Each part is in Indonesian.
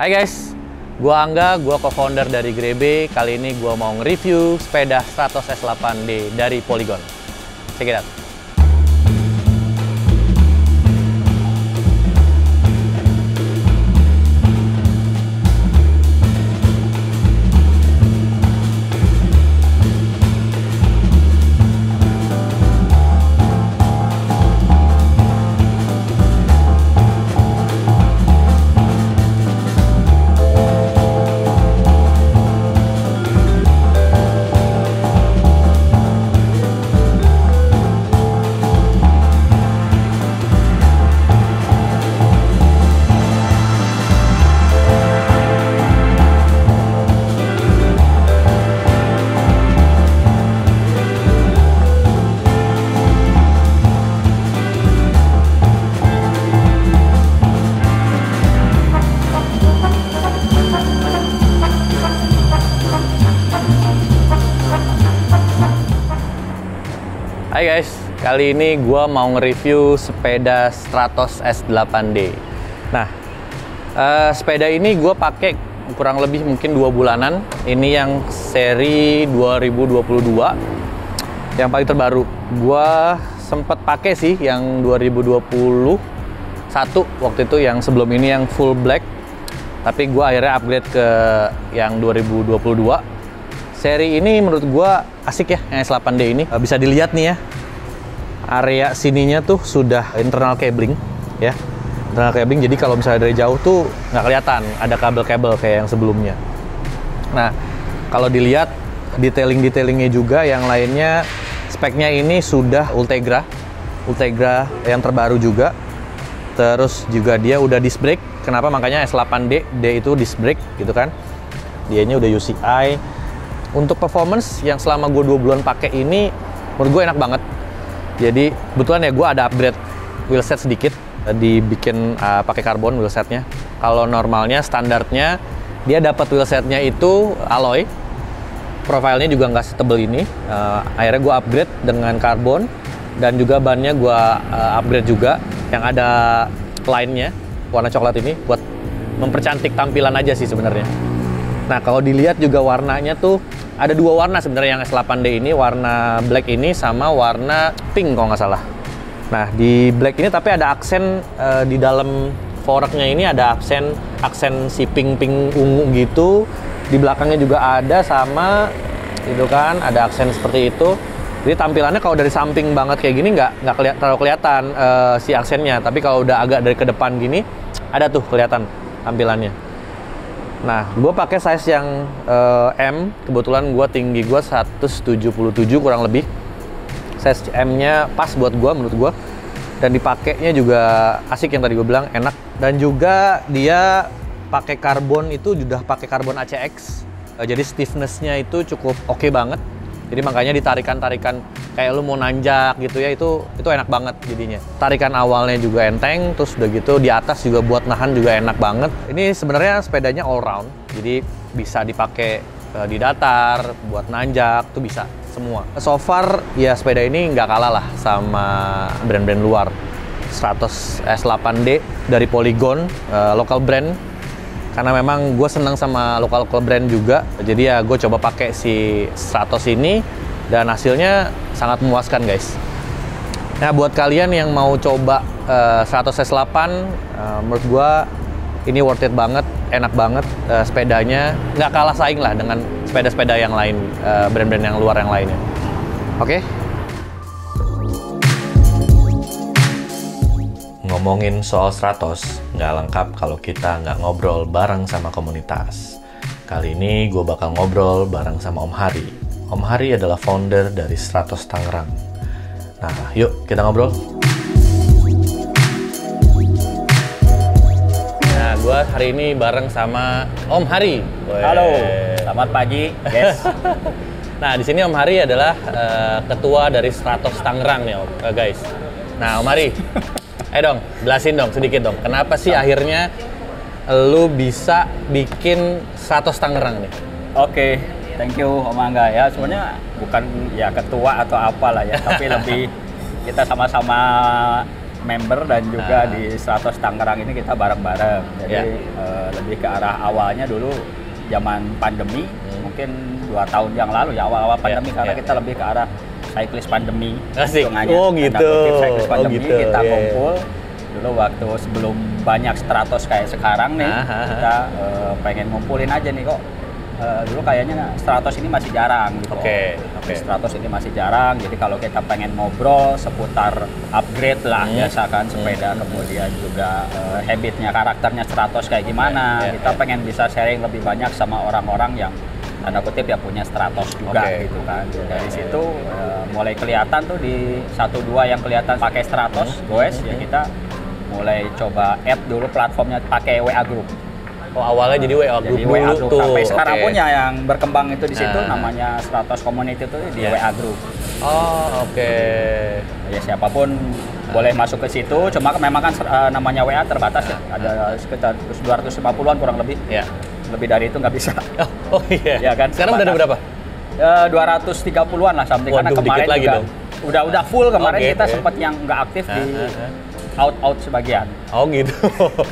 Hai guys, gua Angga, gua co-founder dari Grebe. Kali ini gua mau nge-review sepeda Stratos S8D dari Polygon. Check it out. Hai guys, kali ini gua mau nge-review sepeda Stratos S8D. Nah, sepeda ini gua pakai kurang lebih mungkin 2 bulanan. Ini yang seri 2022, yang paling terbaru. Gua sempet pakai sih yang 2021 waktu itu, yang sebelum ini yang full black. Tapi gua akhirnya upgrade ke yang 2022. Seri ini menurut gua asik ya, yang S8D ini. Bisa dilihat nih ya, area sininya tuh sudah internal cabling ya. Internal cabling, jadi kalau misalnya dari jauh tuh nggak kelihatan ada kabel-kabel kayak yang sebelumnya. Nah, kalau dilihat detailing-detailingnya juga yang lainnya, speknya ini sudah Ultegra yang terbaru juga. Terus juga dia udah disc brake. Kenapa? Makanya S8D, D itu disc brake gitu kan. Dianya udah UCI. Untuk performance yang selama gue 2 bulan pakai ini, menurut gue enak banget. Jadi kebetulan ya gue ada upgrade wheelset sedikit, dibikin pakai karbon wheelsetnya. Kalau normalnya standarnya dia dapat wheelsetnya itu alloy, profilnya juga nggak setebel ini. Akhirnya gue upgrade dengan karbon, dan juga bannya gue upgrade juga yang ada line-nya warna coklat ini buat mempercantik tampilan aja sih sebenarnya. Nah, kalau dilihat juga warnanya tuh ada 2 warna sebenarnya yang S8D ini, warna black ini sama warna pink kalau nggak salah. Nah, di black ini tapi ada aksen di dalam foreknya ini ada aksen si pink ungu gitu. Di belakangnya juga ada sama itu kan, ada aksen seperti itu. Jadi tampilannya kalau dari samping banget kayak gini nggak terlalu kelihatan si aksennya. Tapi kalau udah agak dari ke depan gini, ada tuh kelihatan tampilannya. Nah, gue pakai size yang M. Kebetulan gue tinggi gue 177 kurang lebih. Size M-nya pas buat gue, menurut gue. Dan dipakainya juga asik, yang tadi gue bilang enak. Dan juga dia pakai karbon, itu sudah pakai karbon ACX. Jadi stiffness-nya itu cukup oke banget. Jadi makanya ditarikan-tarikan kayak lu mau nanjak gitu ya, itu enak banget jadinya. Tarikan awalnya juga enteng, terus udah gitu di atas juga buat nahan juga enak banget. Ini sebenarnya sepedanya all round, jadi bisa dipakai di datar, buat nanjak, tuh bisa semua. So far ya sepeda ini nggak kalah lah sama brand-brand luar. Stratos S8D dari Polygon, local brand. Karena memang gue senang sama lokal brand juga, jadi ya gue coba pakai si Stratos ini, dan hasilnya sangat memuaskan guys. Nah, buat kalian yang mau coba Stratos S8, menurut gue ini worth it banget, enak banget sepedanya, nggak kalah saing lah dengan sepeda-sepeda yang lain, brand-brand yang luar yang lainnya. Oke? Ngomongin soal Stratos, nggak lengkap kalau kita nggak ngobrol bareng sama komunitas. Kali ini gue bakal ngobrol bareng sama Om Hari. Om Hari adalah founder dari Stratos Tangerang. Nah, yuk kita ngobrol. Nah, gue hari ini bareng sama Om Hari. Halo, selamat pagi, guys. Nah, di sini Om Hari adalah ketua dari Stratos Tangerang ya, guys. Nah, Om Hari. Ayo dong, jelasin dong sedikit dong. Kenapa sih akhirnya lu bisa bikin Stratos Tangerang nih? Oke, thank you Om Angga ya. Sebenarnya bukan ya ketua atau apalah ya, tapi lebih kita sama-sama member dan juga di Stratos Tangerang ini kita bareng-bareng. Jadi lebih ke arah awalnya dulu zaman pandemi, mungkin 2 tahun yang lalu ya, awal-awal pandemi, karena kita lebih ke arah cyclist pandemi. Asik. Hitungannya. Oh gitu. Cyclist pandemi gitu. kita kumpul. Dulu waktu sebelum banyak Stratos kayak sekarang nih, kita pengen ngumpulin aja nih kok. Dulu kayaknya Stratos ini masih jarang gitu. Oke. Stratos ini masih jarang, jadi kalau kita pengen ngobrol seputar upgrade lah, biasa kan sepeda, kemudian juga habitnya, karakternya Stratos kayak gimana, kita pengen bisa sharing lebih banyak sama orang-orang yang tanda kutip ya punya Stratos juga gitu kan. Dari situ mulai kelihatan tuh di 1-2 yang kelihatan pakai Stratos, goes ya kita mulai coba add dulu platformnya pakai WA Group. Oh, awalnya jadi WA Group Jadi dulu WA Group tuh. sampai sekarang pun ya yang berkembang itu di situ namanya Stratos Community itu di WA Group. Oh, oke. Ya siapapun boleh masuk ke situ, cuma memang kan namanya WA terbatas ya. Ada sekitar 250-an kurang lebih. Ya. Lebih dari itu nggak bisa. Oh iya. Ya kan? Sekarang udah ada berapa? 230-an lah something. Karena Waduh, kemarin dikit lagi juga dong. udah full kemarin, kita Oke. sempat yang nggak aktif di out sebagian. Oh gitu.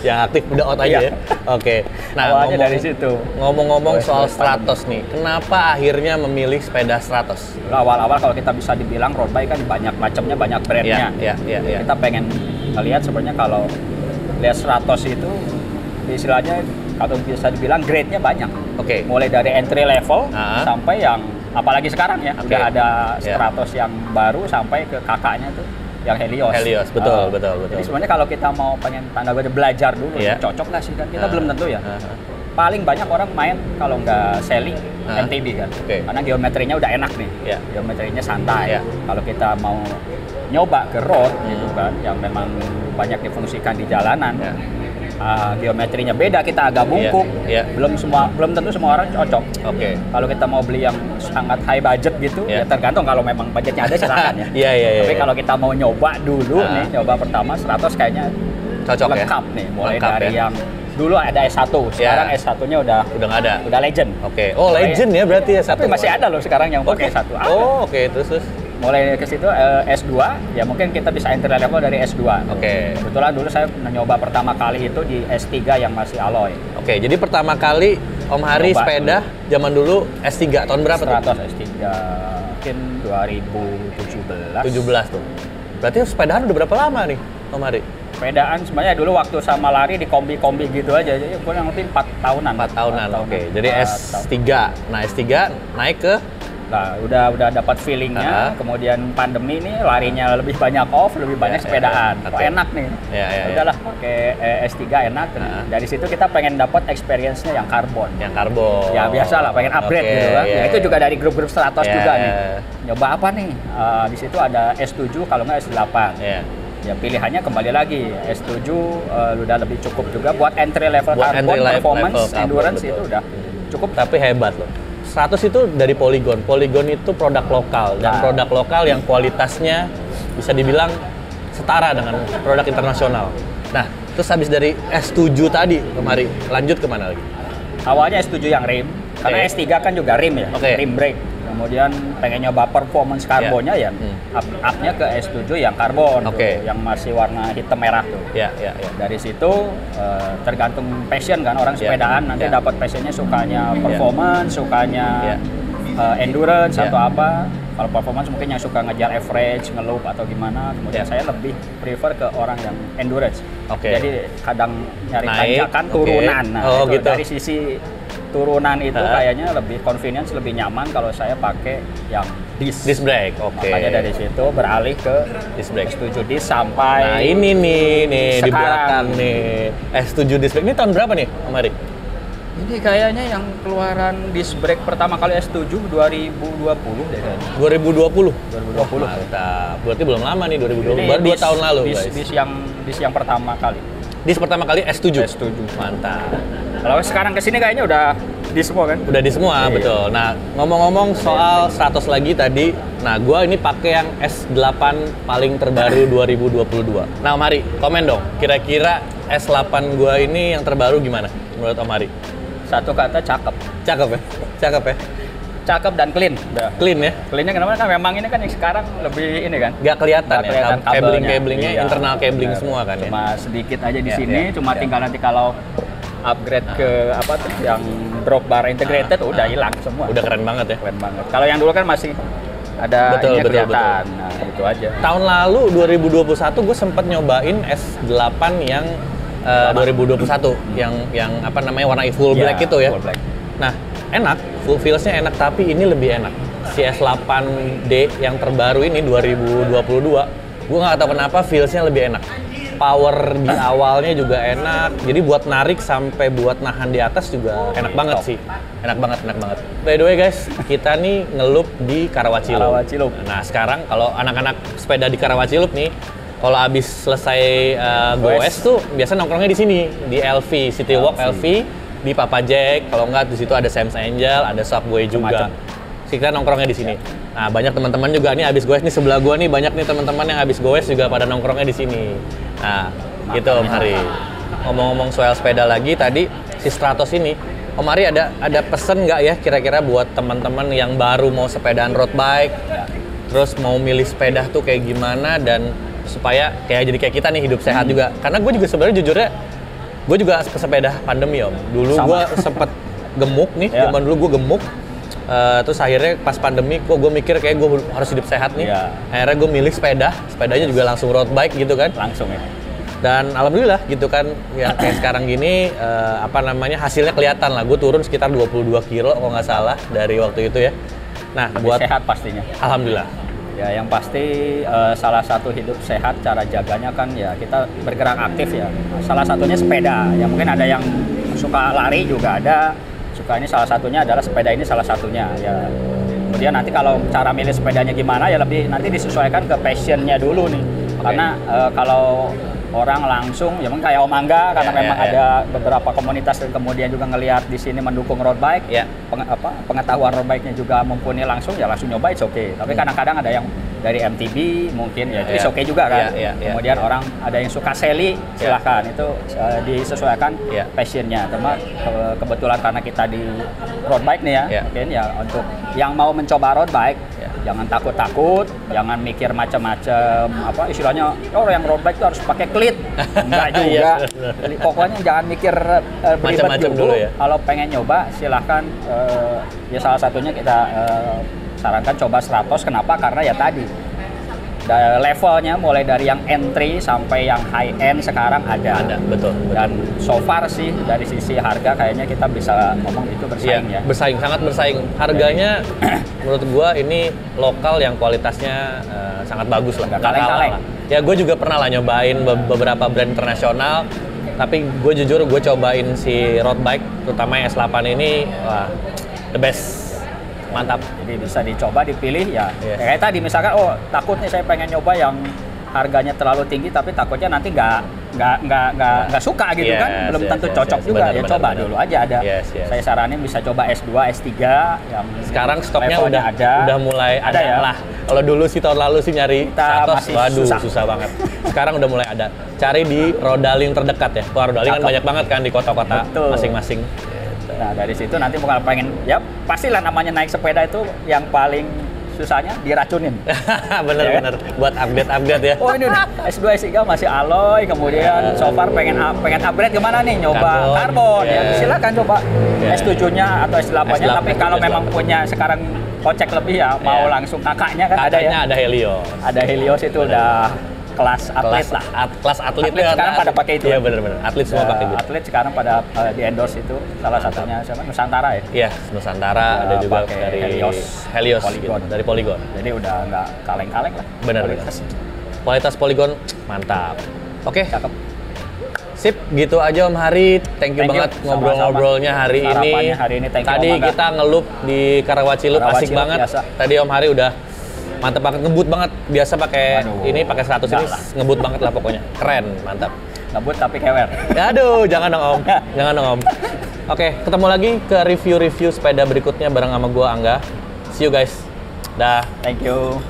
Yang aktif udah out aja ya. Oke. Nah, Awalnya dari situ. Ngomong-ngomong soal Stratos nih, kenapa akhirnya memilih sepeda Stratos? Awal-awal kalau kita bisa dibilang road bike kan banyak macamnya, banyak brandnya. Iya. Kita pengen ngelihat sebenarnya kalau lihat Stratos itu istilahnya kalau bisa dibilang grade-nya banyak. Oke. Mulai dari entry level sampai yang apalagi sekarang ya udah ada Stratos yang baru sampai ke kakaknya tuh yang Helios. Betul. Jadi sebenarnya kalau kita mau pengen tanda kutip belajar dulu, cocok nggak sih kan? Kita belum tentu ya. Paling banyak orang main kalau nggak selling MTB kan, karena geometrinya udah enak nih, geometrinya santai. Kalau kita mau nyoba ke road gitu kan, yang memang banyak difungsikan di jalanan, geometrinya beda, kita agak bungkuk, belum tentu semua orang cocok. Kalau kita mau beli yang sangat high budget gitu, ya tergantung, kalau memang budgetnya ada silakan ya. Tapi kalau kita mau nyoba dulu nih, nyoba pertama Stratos kayaknya cocok lengkap nih, mulai lengkap dari yang dulu ada S1, sekarang S1-nya udah nggak ada. Udah legend. Oh, legend ya berarti ya satu. Tapi masih ada loh sekarang yang pakai S1. Oh, terus. Mulai ke situ S2, ya mungkin kita bisa entry level dari S2. Kebetulan dulu saya nyoba pertama kali itu di S3 yang masih alloy. Jadi pertama kali Om Hari sepeda zaman dulu S3 tahun berapa tuh? Stratos S3 mungkin 2017. 17 tuh. Berarti sepedaan udah berapa lama nih Om Hari? Sepedaan sebenarnya dulu waktu sama lari di kombi-kombi gitu aja, jadi kurang lebih 4 tahunan. 4 tahunan. Jadi S3. Nah, S3 naik ke udah dapat feelingnya, kemudian pandemi ini larinya lebih banyak off, lebih banyak sepedaan. Kok enak nih. Udahlah pakai S3 enak. Dari situ kita pengen dapat experience-nya yang karbon. Ya biasa lah, pengen upgrade gitu kan. Ya itu juga dari grup-grup Stratos juga nih. Nyoba apa nih? Di situ ada S7 kalau nggak S8. Ya pilihannya kembali lagi S7 udah lebih cukup juga buat entry level carbon, performance, endurance itu udah cukup. Tapi hebat loh. Stratos itu dari Polygon. Polygon itu produk lokal, dan produk lokal yang kualitasnya bisa dibilang setara dengan produk internasional. Nah, terus habis dari S7 tadi kemarin lanjut kemana lagi? Awalnya S7 yang rim, karena S3 kan juga rim ya, rim brake. Kemudian pengen nyoba performance karbonnya ya, up-nya ke S7 yang karbon, tuh, yang masih warna hitam merah tuh. Dari situ tergantung passion kan, orang sepedaan nanti dapat passionnya, sukanya performance, sukanya endurance atau apa. Kalau performance mungkin yang suka ngejar average, ngeloop atau gimana. Kemudian saya lebih prefer ke orang yang endurance. Jadi kadang nyari tanjakan, turunan. Nah, itu dari sisi turunan itu kayaknya lebih convenience, lebih nyaman kalau saya pakai yang disc brake. Makanya dari situ beralih ke disc brake S7 disc sampai. Nah ini nih di belakang nih S7 disc brake. Ini tahun berapa nih Om Hari? Ini kayaknya yang keluaran disc brake pertama kali S7 2020 deh kayaknya. 2020? 2020. Mantap. Berarti belum lama nih, 2020. Baru 2 tahun lalu guys. Disc yang pertama kali. Disc pertama kali S7? S7. Mantap. Kalau sekarang kesini kayaknya udah di semua kan? Udah di semua, betul. Nah, ngomong-ngomong soal Stratos lagi tadi, nah gua ini pakai yang S8 paling terbaru 2022. Nah, Om Hari, komen dong, kira-kira S8 gua ini yang terbaru gimana menurut Om Hari? Satu kata, cakep. Cakep ya? cakep dan clean. Udah. Clean ya? Cleannya kenapa? Kan memang ini kan yang sekarang lebih ini kan. Nggak kelihatan ya, cabling-cablingnya iya, internal cabling semua kan ya? Cuma sedikit aja di sini, cuma tinggal nanti kalau upgrade ke apa tuh yang drop bar integrated udah hilang semua. Udah keren banget ya? Keren banget. Kalau yang dulu kan masih ada betul. Nah, itu aja. Tahun lalu 2021 gue sempat nyobain S8 yang 2021 yang apa namanya warna full black itu ya. Full black. Nah, enak, full feels-nya enak, tapi ini lebih enak. Si S8D yang terbaru ini 2022, gue nggak tahu kenapa feels-nya lebih enak. Power di awalnya juga enak, jadi buat narik sampai buat nahan di atas juga enak banget sih. Enak banget. By the way guys, kita nih ngelup di Karawacilup. Nah sekarang kalau anak-anak sepeda di Karawacilup nih, kalau abis selesai goes tuh biasa nongkrongnya di sini, di LV, City Walk LV, di Papa Jack. Kalau nggak di situ ada Sam's Angel, ada Subway juga. Kita nongkrongnya di sini. Nah, banyak teman-teman juga nih abis goes nih sebelah gua nih banyak nih teman-teman yang abis goes juga pada nongkrongnya di sini. Nah, gitu Om Hari. Ngomong-ngomong soal sepeda lagi tadi si Stratos ini, Om Hari ada pesen nggak ya kira-kira buat teman-teman yang baru mau sepedaan road bike, terus mau milih sepeda tuh kayak gimana dan supaya jadi kayak kita nih hidup sehat juga. Karena gue juga sebenarnya jujurnya gue juga pesepeda pandemi Om. Dulu gue sempet gemuk nih, zaman dulu gue gemuk. Terus akhirnya pas pandemi kok gue mikir kayak gue harus hidup sehat nih. Akhirnya gue milih sepedanya juga langsung road bike gitu kan. Langsung ya. Dan alhamdulillah gitu kan ya kayak sekarang gini hasilnya kelihatan lah. Gue turun sekitar 22 kilo kalau nggak salah dari waktu itu ya. Nah, buat sehat pastinya. Alhamdulillah. Ya, yang pasti salah satu hidup sehat cara jaganya kan ya kita bergerak aktif ya. Salah satunya sepeda. Ya mungkin ada yang suka lari juga ada. Suka ini salah satunya adalah sepeda ini salah satunya ya. Kemudian nanti kalau cara milih sepedanya gimana ya lebih nanti disesuaikan ke passionnya dulu nih. Karena kalau orang langsung ya mungkin kayak Om Angga karena memang ada beberapa komunitas dan kemudian juga ngelihat di sini mendukung road bike, pengetahuan road bike-nya juga mumpuni langsung ya langsung nyoba it's okay. Tapi kadang-kadang ada yang dari MTB mungkin ya itu it's okay juga kan. Kemudian orang ada yang suka seli silahkan itu disesuaikan passionnya. Cuma kebetulan karena kita di road bike nih ya, mungkin ya untuk yang mau mencoba road bike jangan takut-takut, jangan mikir macam-macam apa istilahnya yang road bike itu harus pakai klit. Enggak juga. Pokoknya jangan mikir berlibat dulu ya. Kalau pengen nyoba silahkan ya salah satunya kita sarankan coba Stratos. Kenapa? Karena ya tadi levelnya mulai dari yang entry sampai yang high end sekarang ada betul. Dan so far sih dari sisi harga kayaknya kita bisa ngomong itu bersaing ya. Sangat bersaing. Harganya menurut gua ini lokal yang kualitasnya sangat bagus lah. Kaleng-kaleng. Ya gue juga pernah lah nyobain beberapa brand internasional, tapi gue jujur gue cobain si road bike terutama yang S8 ini the best. Mantap. Jadi bisa dicoba, dipilih ya. Kayak tadi misalkan takutnya saya pengen nyoba yang harganya terlalu tinggi tapi takutnya nanti nggak suka gitu kan. Belum tentu cocok juga. Coba dulu aja ada. Saya saranin bisa coba S2, S3 yang sekarang stoknya udah mulai ada ya lah. Kalau dulu sih tahun lalu sih nyari Stratos, waduh susah banget. Sekarang udah mulai ada. Cari di Rodaling terdekat ya. Rodaling kan banyak banget kan di kota-kota masing-masing. Nah dari situ nanti bakal pengen ya pastilah namanya naik sepeda itu yang paling susahnya diracunin. Bener buat update ya. Ini udah S2 S3 masih alloy, kemudian so far pengen upgrade kemana nih, nyoba karbon ya silakan coba S7-nya atau S8-nya. Tapi kalau memang punya sekarang kocek lebih ya mau langsung kakaknya kan ada Helios. Ada Helios itu udah kelas atlet lah. Kelas atlet sekarang pada pakai itu. Iya benar. Atlet semua pakai gitu. Atlet sekarang pada di endorse itu salah satunya siapa? Nusantara ya. Iya, Nusantara ada juga dari Helios Polygon. Gitu, dari Polygon. Jadi udah nggak kaleng-kaleng lah. Benar. Kualitas Polygon mantap. Oke. Cakep. Sip, gitu aja Om Hari. Thank you banget ngobrol-ngobrolnya hari ini. Tadi kita ngelup di Karawacilup asik banget. Tadi Om Hari udah mantap banget, ngebut banget. Biasa pakai ini pakai 100 ini ngebut banget lah pokoknya. Keren, mantap. Ngebut tapi kewer. Aduh, jangan dong Om. Jangan dong Om. Oke, ketemu lagi ke review-review sepeda berikutnya bareng sama gua Angga. See you guys. Dah. Thank you.